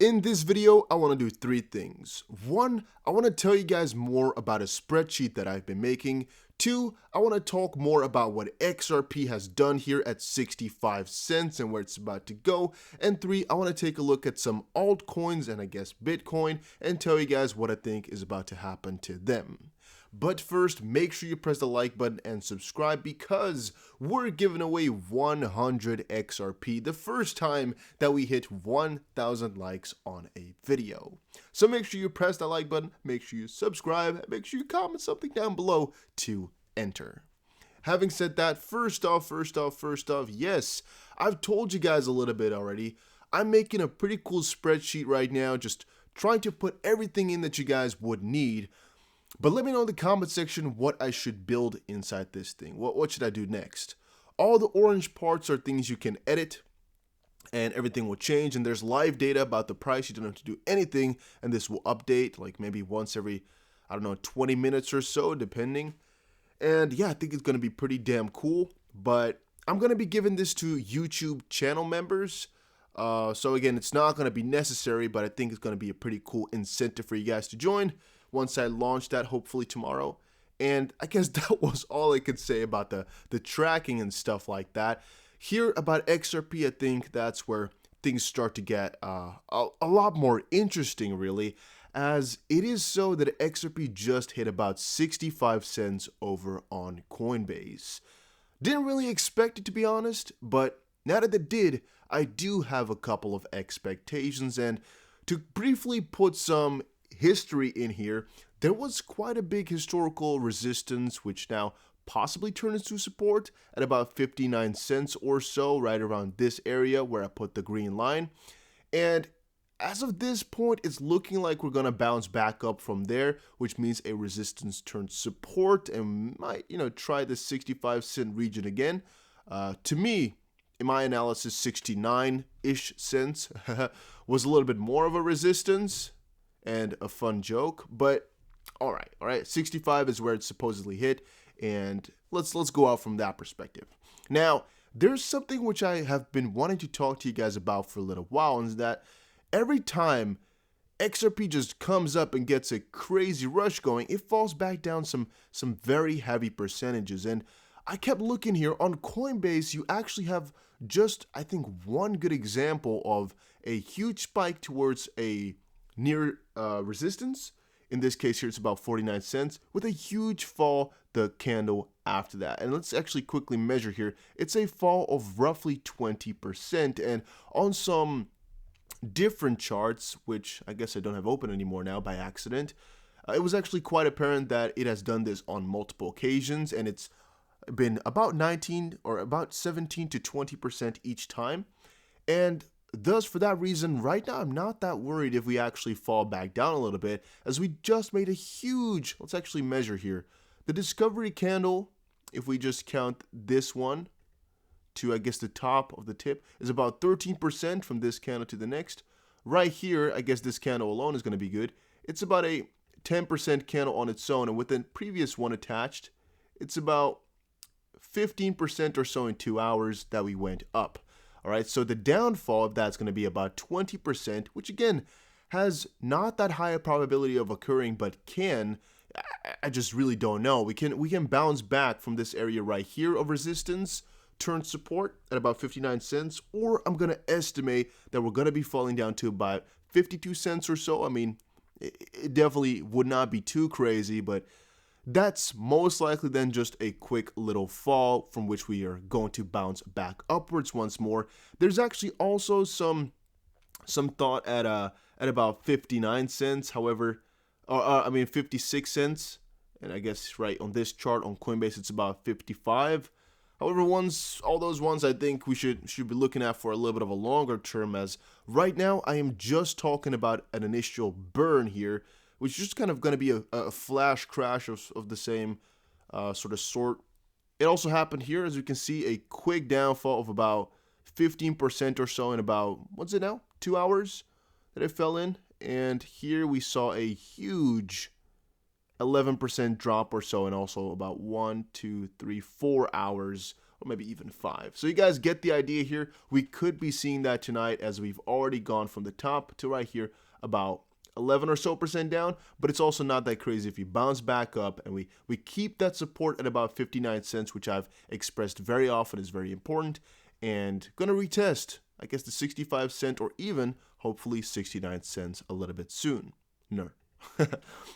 In this video, I want to do three things. One, I want to tell you guys more about a spreadsheet that I've been making. Two, I want to talk more about what XRP has done here at 65 cents and where it's about to go. And three, I want to take a look at some altcoins and I guess Bitcoin and tell you guys what I think is about to happen to them. But first, make sure you press the like button and subscribe because we're giving away 100 XRP the first time that we hit 1,000 likes on a video. So make sure you press that like button, make sure you subscribe, and make sure you comment something down below to enter. Having said that, first off, yes, I've told you guys a little bit already. I'm making a pretty cool spreadsheet right now, just trying to put everything in that you guys would need. But let me know in the comment section what I should build inside this thing. What should I do next? All the orange parts are things you can edit and everything will change. And there's live data about the price. You don't have to do anything. And this will update like maybe once every, 20 minutes or so, depending. And yeah, I think it's going to be pretty damn cool. But I'm going to be giving this to YouTube channel members. So again, it's not going to be necessary, but I think it's going to be a pretty cool incentive for you guys to join once I launch that, hopefully tomorrow. And I guess that was all I could say about the tracking and stuff like that. Here about XRP, I think that's where things start to get a lot more interesting, really, as it is so that XRP just hit about 65 cents over on Coinbase. Didn't really expect it, to be honest, but now that it did, I do have a couple of expectations. And to briefly put some history in here, there was quite a big historical resistance which now possibly turned into support at about 59 cents or so, right around this area where I put the green line. And as of this point, it's looking like we're gonna bounce back up from there, which means a resistance turns support and might, try the 65 cent region again. To me, in my analysis, 69-ish cents was a little bit more of a resistance and a fun joke, but all right, 65 is where it's supposedly hit, and let's go out from that perspective. Now, there's something which I have been wanting to talk to you guys about for a little while, and is that every time XRP just comes up and gets a crazy rush going, it falls back down some very heavy percentages. And I kept looking here on Coinbase, you actually have just, I think, one good example of a huge spike towards a near resistance. In this case here, it's about 49 cents with a huge fall the candle after that. And let's actually quickly measure here. It's a fall of roughly 20%. And on some different charts, which I guess I don't have open anymore now by accident, it was actually quite apparent that it has done this on multiple occasions, and it's been about 19 or about 17 to 20% each time. And thus, for that reason, right now, I'm not that worried if we actually fall back down a little bit, as we just made a huge, let's actually measure here. The discovery candle, if we just count this one to, I guess, the top of the tip, is about 13% from this candle to the next. Right here, I guess this candle alone is going to be good. It's about a 10% candle on its own, and with the previous one attached, it's about 15% or so in 2 hours that we went up. All right, so the downfall of that's going to be about 20%, which again has not that high a probability of occurring, but can. I just really don't know. We can bounce back from this area right here of resistance, turn support at about 59 cents, or I'm going to estimate that we're going to be falling down to about 52 cents or so. I mean, it definitely would not be too crazy, but that's most likely then just a quick little fall from which we are going to bounce back upwards once more. There's actually also some thought at about 59 cents, however, 56 cents, and I guess right on this chart on Coinbase it's about 55. However, all those ones I think we should be looking at for a little bit of a longer term, as right now I am just talking about an initial burn here, which is just kind of going to be a flash crash of the same sort. It also happened here, as you can see, a quick downfall of about 15% or so in about, what's it now, 2 hours that it fell in. And here we saw a huge 11% drop or so, and also about 4 hours or maybe even 5. So you guys get the idea here. We could be seeing that tonight, as we've already gone from the top to right here about 11 or so % down, but it's also not that crazy if you bounce back up and we keep that support at about 59 cents, which I've expressed very often is very important, and gonna retest, I guess, the 65 cent or even hopefully 69 cents a little bit soon. No.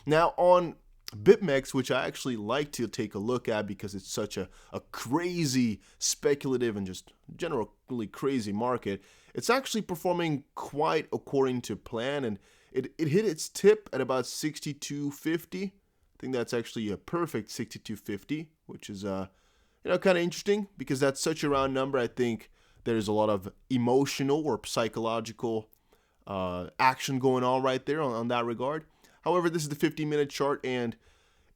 Now on BitMEX, which I actually like to take a look at because it's such a crazy speculative and just generally crazy market, it's actually performing quite according to plan, and it hit its tip at about 62.50. I think that's actually a perfect 62.50, which is kind of interesting because that's such a round number. I think there's a lot of emotional or psychological action going on right there on that regard. However, this is the 15-minute chart, and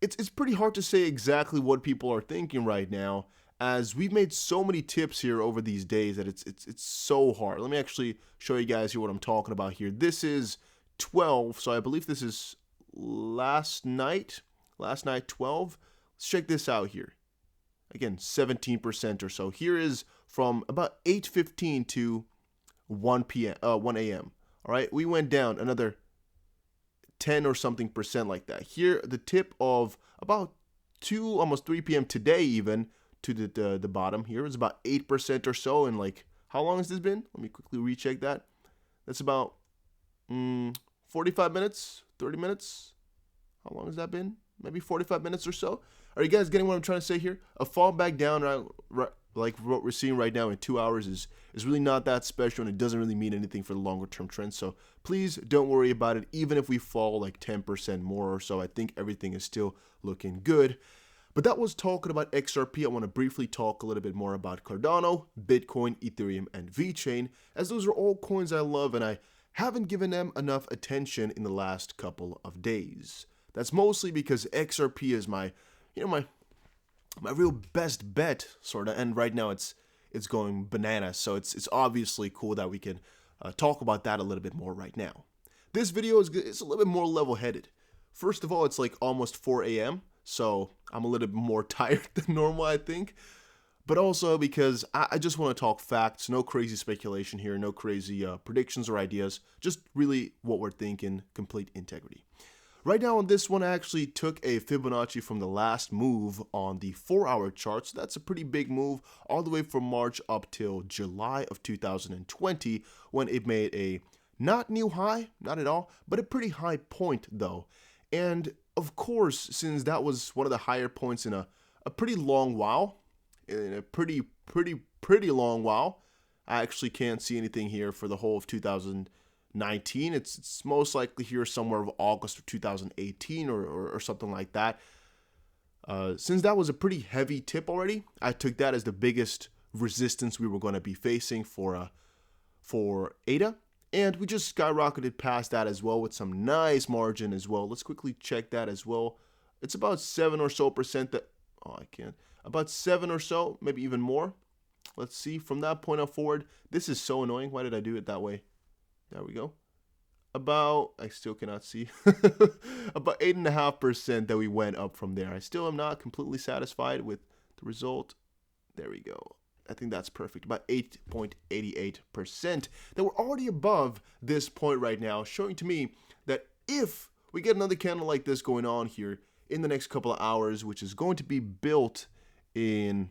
it's pretty hard to say exactly what people are thinking right now, as we've made so many tips here over these days that it's so hard. Let me actually show you guys here what I'm talking about here. This is 12, so I believe this is last night 12. Let's check this out here. Again, 17% or so. Here is from about 8:15 to 1 a.m. All right, we went down another 10 or something % like that. Here, the tip of about 2, almost 3 p.m. today even to the bottom here is about 8% or so. And like, how long has this been? Let me quickly recheck that. That's about 45 minutes, 30 minutes. How long has that been? Maybe 45 minutes or so. Are you guys getting what I'm trying to say here? A fall back down, like what we're seeing right now in 2 hours, is really not that special, and it doesn't really mean anything for the longer term trend. So please don't worry about it. Even if we fall like 10% more or so, I think everything is still looking good. But that was talking about XRP. I want to briefly talk a little bit more about Cardano, Bitcoin, Ethereum, and Vechain, as those are all coins I love, and I haven't given them enough attention in the last couple of days. That's mostly because XRP is my real best bet, sort of, and right now it's going bananas. So it's obviously cool that we can talk about that a little bit more right now. This video is a little bit more level-headed. First of all, it's like almost 4 a.m., so I'm a little bit more tired than normal, I think. But also because I just want to talk facts, no crazy speculation here, no crazy predictions or ideas, just really what we're thinking, complete integrity. Right now on this one, I actually took a Fibonacci from the last move on the 4-hour chart. So that's a pretty big move all the way from March up till July of 2020, when it made a not new high, not at all, but a pretty high point though. And of course, since that was one of the higher points in a pretty long while, in a pretty long while, I actually can't see anything here for the whole of 2019. It's most likely here somewhere of August of 2018 or something like that. Since that was a pretty heavy tip already, I took that as the biggest resistance we were going to be facing for ADA, and we just skyrocketed past that as well with some nice margin as well. Let's quickly check that as well. It's about 7 or so % that, about 7 or so, maybe even more. Let's see, from that point up forward, this is so annoying. Why did I do it that way? There we go. About, I still cannot see, about 8.5% that we went up from there. I still am not completely satisfied with the result. There we go. I think that's perfect. About 8.88% that we're already above this point right now, showing to me that if we get another candle like this going on here in the next couple of hours, which is going to be built in,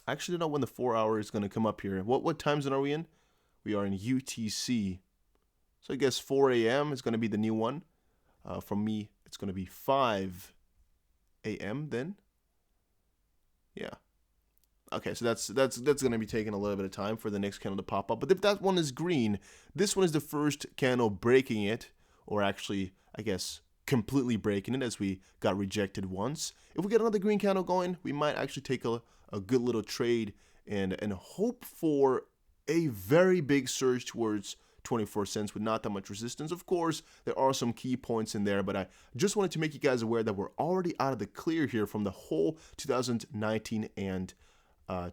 I actually don't know when the 4 hour is going to come up here. What time zone are we in? We are in UTC. So I guess 4 a.m. is going to be the new one. From me, it's going to be 5 a.m. then. Yeah. Okay, so that's going to be taking a little bit of time for the next candle to pop up. But if that one is green, this one is the first candle breaking it, or actually, I guess, completely breaking it, as we got rejected once. If we get another green candle going, we might actually take a good little trade and hope for a very big surge towards 24 cents with not that much resistance. Of course, there are some key points in there, but I just wanted to make you guys aware that we're already out of the clear here from the whole 2019 and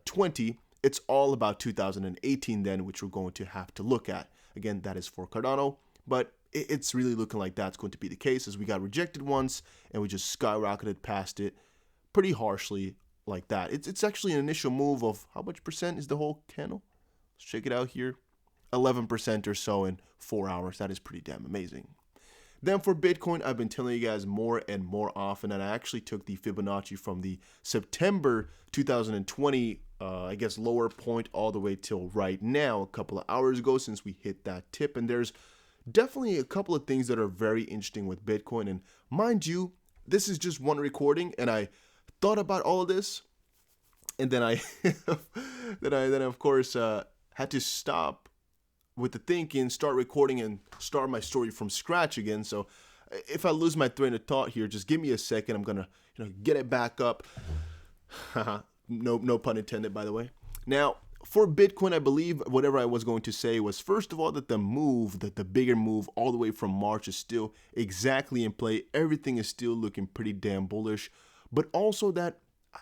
20. It's all about 2018 then, which we're going to have to look at. Again, that is for Cardano, but it's really looking like that's going to be the case, as we got rejected once and we just skyrocketed past it pretty harshly like that. It's actually an initial move of how much percent is the whole candle? Let's check it out here. 11% or so in 4 hours. That is pretty damn amazing. Then for Bitcoin, I've been telling you guys more and more often, and I actually took the Fibonacci from the September 2020, I guess, lower point all the way till right now, a couple of hours ago since we hit that tip. And there's definitely a couple of things that are very interesting with Bitcoin. And mind you, this is just one recording, and I thought about all of this, and then I, then of course had to stop with the thinking, start recording, and start my story from scratch again. So if I lose my train of thought here, just give me a second. I'm gonna get it back up. no pun intended, by the way. Now for Bitcoin, I believe whatever I was going to say was, first of all, that the bigger move all the way from March is still exactly in play. Everything is still looking pretty damn bullish, but also that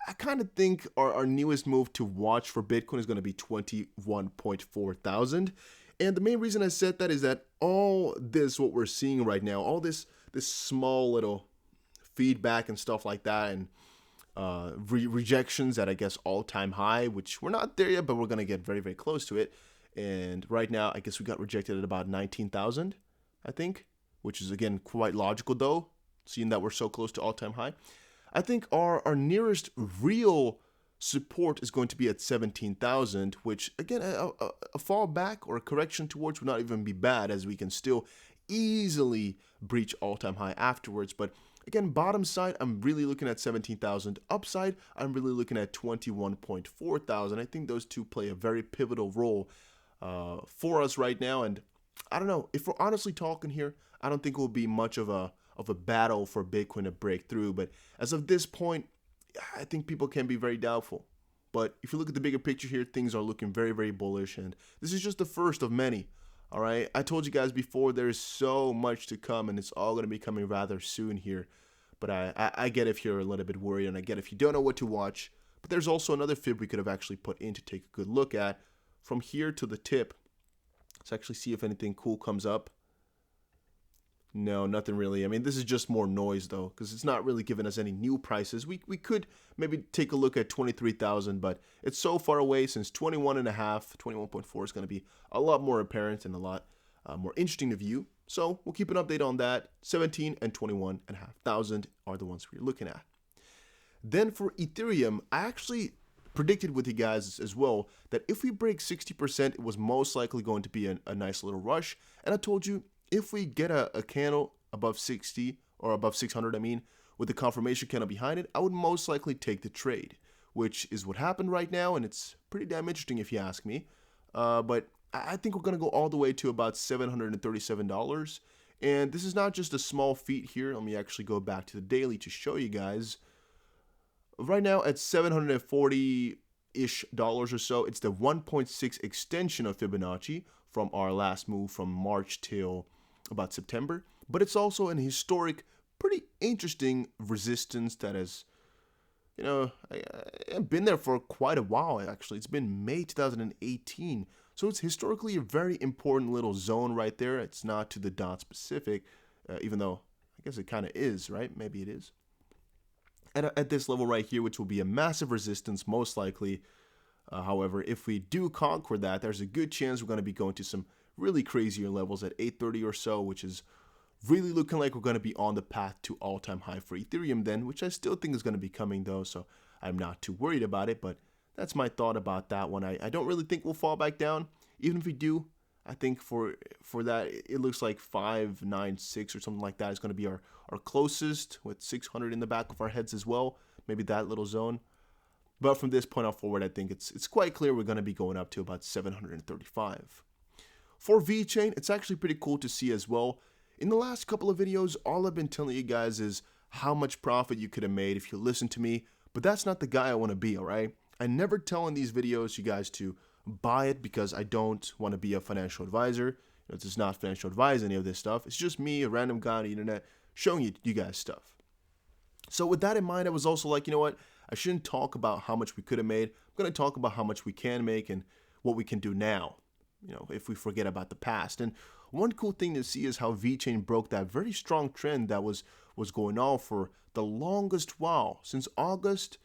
I kind of think our newest move to watch for Bitcoin is going to be 21.4 thousand. And the main reason I said that is that all this, what we're seeing right now, all this small little feedback and stuff like that, and rejections at, I guess, all-time high, which we're not there yet, but we're going to get very, very close to it. And right now, I guess we got rejected at about 19,000, I think, which is, again, quite logical, though, seeing that we're so close to all-time high. I think our nearest real support is going to be at 17,000, which, again, a fall back or a correction towards would not even be bad, as we can still easily breach all-time high afterwards. But again, bottom side, I'm really looking at 17,000. Upside, I'm really looking at 21.4 thousand. I think those two play a very pivotal role for us right now. And I don't know, if we're honestly talking here, I don't think it will be much of a battle for Bitcoin to break through. But as of this point, I think people can be very doubtful. But if you look at the bigger picture here, things are looking very, very bullish. And this is just the first of many. All right. I told you guys before, there's so much to come, and it's all going to be coming rather soon here. But I get if you're a little bit worried, and I get if you don't know what to watch. But there's also another fib we could have actually put in to take a good look at from here to the tip. Let's actually see if anything cool comes up. No, nothing really. I mean, this is just more noise, though, because it's not really giving us any new prices. We could maybe take a look at 23,000, but it's so far away, since 21.5, 21.4 is going to be a lot more apparent and a lot more interesting to view. So we'll keep an update on that. 17 and 21,500 are the ones we're looking at. Then for Ethereum, I actually predicted with you guys as well that if we break 60%, it was most likely going to be a nice little rush. And I told you, if we get a candle above 60 or above 600, I mean, with the confirmation candle behind it, I would most likely take the trade, which is what happened right now. And it's pretty damn interesting if you ask me. But I think we're going to go all the way to about $737. And this is not just a small feat here. Let me actually go back to the daily to show you guys. Right now at $740-ish or so, it's the 1.6 extension of Fibonacci from our last move from March till about September. But it's also an historic, pretty interesting resistance that has, been there for quite a while, actually. It's been May 2018. So it's historically a very important little zone right there. It's not to the dot specific, even though I guess it kind of is, right? Maybe it is. And at this level right here, which will be a massive resistance, most likely. However, if we do conquer that, there's a good chance we're going to be going to some really crazier levels at 830 or so, which is really looking like we're going to be on the path to all-time high for Ethereum then, which I still think is going to be coming though, so I'm not too worried about it. But that's my thought about that one. I don't really think we'll fall back down. Even if we do, I think for that, it looks like 596 or something like that is going to be our closest, with 600 in the back of our heads as well. Maybe that little zone. But from this point on forward, I think it's quite clear we're going to be going up to about 735. For Vechain, it's actually pretty cool to see as well. In the last couple of videos, all I've been telling you guys is how much profit you could have made if you listened to me. But that's not the guy I want to be, all right? I never tell in these videos you guys to buy it because I don't want to be a financial advisor. It's just not financial advice, any of this stuff. It's just me, a random guy on the internet, showing you guys stuff. So with that in mind, I was also like, you know what? I shouldn't talk about how much we could have made. I'm going to talk about how much we can make and what we can do now, if we forget about the past. And one cool thing to see is how Vechain broke that very strong trend that was going on for the longest while, since August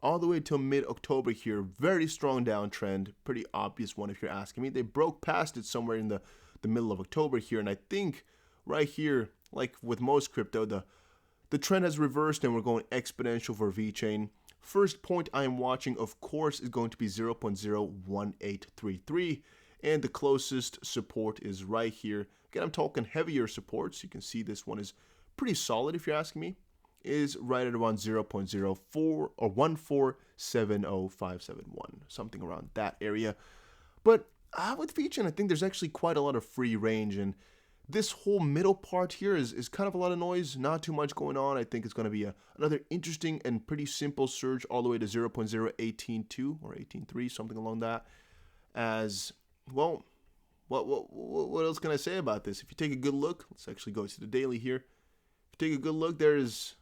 all the way till mid-October here. Very strong downtrend, pretty obvious one if you're asking me. They broke past it somewhere in the middle of October here, and I think right here, like with most crypto, the trend has reversed and we're going exponential for Vechain. First point I am watching, of course, is going to be 0.01833, and the closest support is right here. Again, I'm talking heavier supports. You can see this one is pretty solid if you're asking me. Is right at around 0.04 or 1470571, something around that area. But with Vechain, I think there's actually quite a lot of free range, and this whole middle part here is kind of a lot of noise, not too much going on. I think it's going to be another interesting and pretty simple surge all the way to 0.0182 or 18.3, something along that. As well, what else can I say about this? If you take a good look, let's actually go to the daily here. If you take a good look, there's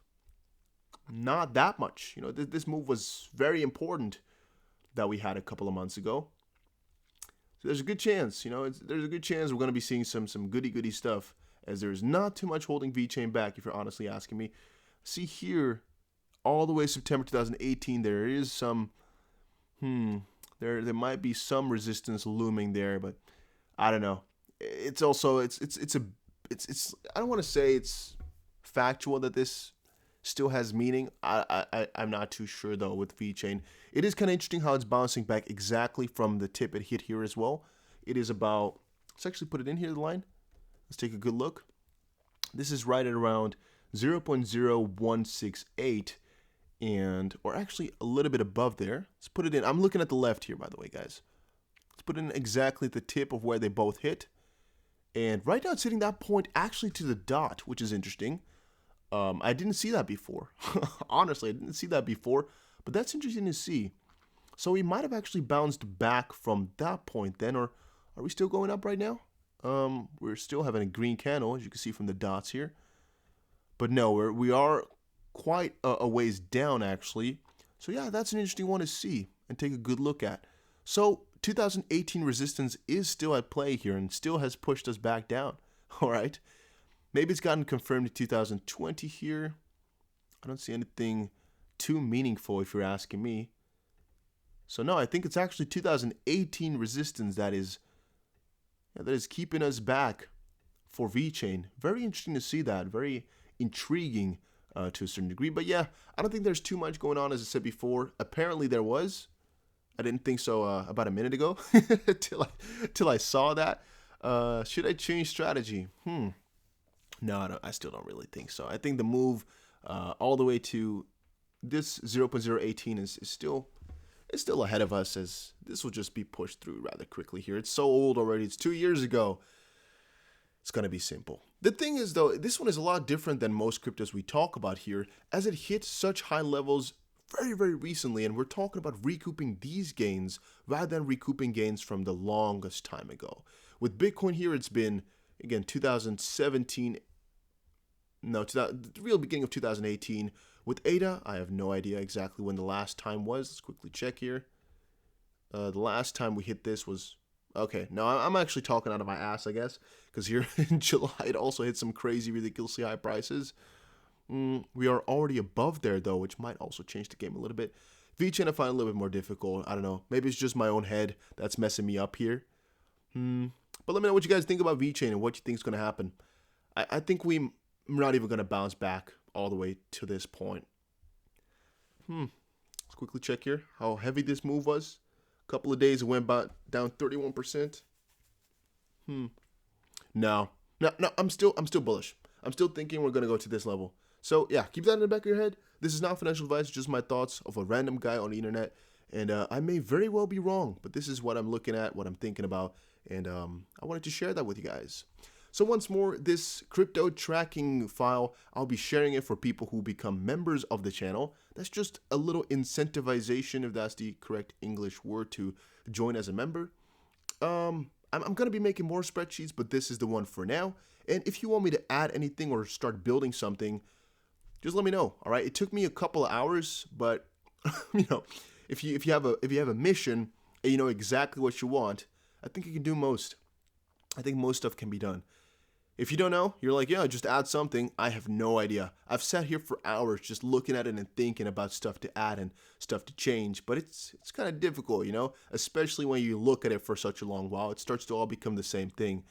not that much. You know, this move was very important that we had a couple of months ago. So there's a good chance, you know, there's a good chance we're going to be seeing some goody stuff, as there's not too much holding Vechain back, if you're honestly asking me. See here, all the way September 2018, there is some, there might be some resistance looming there, but I don't know. It's also, it's I don't want to say it's factual that this still has meaning. I'm not too sure though with Vechain. It is kind of interesting how it's bouncing back exactly from the tip it hit here as well. It is about, let's actually put it in here, the line. Let's take a good look. This is right at around 0.0168 and, or actually a little bit above there. Let's put it in. I'm looking at the left here, by the way, guys. Let's put it in exactly at the tip of where they both hit. And right now it's hitting that point actually to the dot, which is interesting. I didn't see that before. Honestly, I didn't see that before, but that's interesting to see. So we might have actually bounced back from that point then, or are we still going up right now? We're still having a green candle, as you can see from the dots here. But no, we are quite a ways down actually. So yeah, that's an interesting one to see and take a good look at. So 2018 resistance is still at play here and still has pushed us back down. All right. Maybe it's gotten confirmed in 2020 here. I don't see anything too meaningful if you're asking me. So no, I think it's actually 2018 resistance that is keeping us back for Vechain. Very interesting to see that. Very intriguing to a certain degree. But yeah, I don't think there's too much going on, as I said before. Apparently there was. I didn't think so about a minute ago till I saw that. Should I change strategy? No, I still don't really think so. I think the move all the way to this 0.018 is still ahead of us, as this will just be pushed through rather quickly here. It's so old already. It's 2 years ago. It's going to be simple. The thing is, though, this one is a lot different than most cryptos we talk about here, as it hit such high levels very recently, and we're talking about recouping these gains rather than recouping gains from the longest time ago. With Bitcoin here, it's been, again, 2017, the real beginning of 2018. With ADA, I have no idea exactly when the last time was. Let's quickly check here. The last time we hit this was, okay, no, I'm actually talking out of my ass, I guess, because here in July it also hit some crazy, ridiculously high prices. We are already above there, though, which might also change the game a little bit. Vechain I find a little bit more difficult. I don't know. Maybe it's just my own head that's messing me up here. But let me know what you guys think about Vechain and what you think is going to happen. I think we're not even going to bounce back all the way to this point. Let's quickly check here how heavy this move was. A couple of days it went about down 31%. No, I'm still bullish. I'm still thinking we're going to go to this level. So yeah, keep that in the back of your head. This is not financial advice, just my thoughts of a random guy on the internet. And I may very well be wrong, but this is what I'm looking at, what I'm thinking about. And I wanted to share that with you guys. So once more, this crypto tracking file, I'll be sharing it for people who become members of the channel. That's just a little incentivization, if that's the correct English word, to join as a member. I'm going to be making more spreadsheets, but this is the one for now. And if you want me to add anything or start building something, just let me know. All right. It took me a couple of hours, but you know, if you have a mission and you know exactly what you want, I think you can do most. I think most stuff can be done. If you don't know, you're like, yeah, just add something. I have no idea. I've sat here for hours just looking at it and thinking about stuff to add and stuff to change, but it's kind of difficult, you know, especially when you look at it for such a long while. It starts to all become the same thing.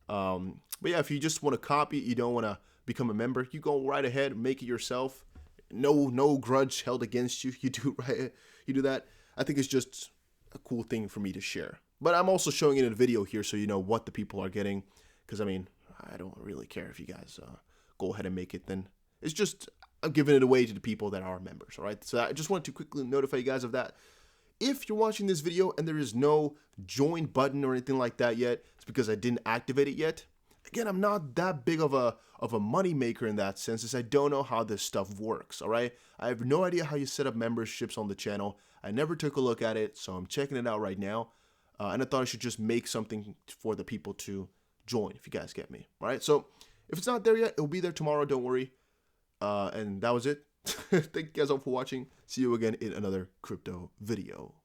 But yeah, if you just want to copy, you don't want to become a member, you go right ahead, make it yourself. No grudge held against you. You do right. You do that. I think it's just a cool thing for me to share. But I'm also showing it in a video here so you know what the people are getting. Because, I mean, I don't really care if you guys go ahead and make it. Then it's just I'm giving it away to the people that are members. All right. So I just wanted to quickly notify you guys of that. If you're watching this video and there is no join button or anything like that yet, it's because I didn't activate it yet. Again, I'm not that big of a money maker in that sense, as I don't know how this stuff works, all right? I have no idea how you set up memberships on the channel. I never took a look at it, so I'm checking it out right now. And I thought I should just make something for the people to join, if you guys get me, all right? So if it's not there yet, it'll be there tomorrow, don't worry. And that was it. Thank you guys all for watching. See you again in another crypto video.